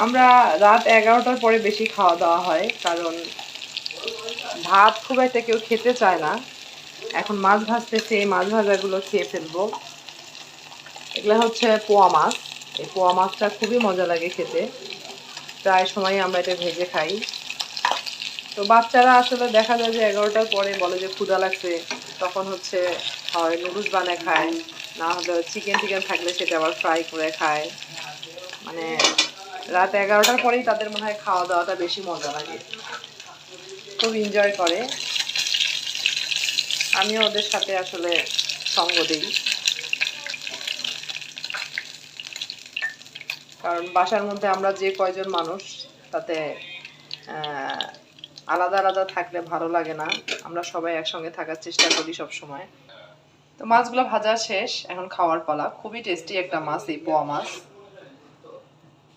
আমরা রাত 11টার পরে বেশি খাওয়া দাওয়া হয়, কারণ ভাত খুব একটা কেউ খেতে চায় না। এখন মাছ ভাজতেছি, এই মাছ ভাজাগুলো খেয়ে ফেলবো। এগুলো হচ্ছে পোয়া মাছ। এই পোয়া মাছটা খুবই মজা লাগে খেতে, প্রায় সময় আমরা এটা ভেজে খাই। তো বাচ্চারা আসলে দেখা যায় যে 11টার পরে বলে যে ক্ষুধা লাগছে, তখন হচ্ছে হয় নুডলস বানায় খায়, না হলে চিকেন টিকেন থাকলে সেটা আবার ফ্রাই করে খায়। মানে রাত 11টার পরেই তাদের মনে হয় খাওয়া দাওয়াটা বেশি মজা লাগে, খুব এনজয় করে। আমিও ওদের সাথে আসলে সঙ্গ দিই, কারণ বাসার মধ্যে আমরা যে কয়জন মানুষ, তাতে আলাদা আলাদা থাকলে ভালো লাগে না। আমরা সবাই একসঙ্গে থাকার চেষ্টা করি সব সময়। তো মাছগুলো ভাজা শেষ, এখন খাওয়ার পালা। খুবই টেস্টি একটা মাছ এই পোয়া মাছ।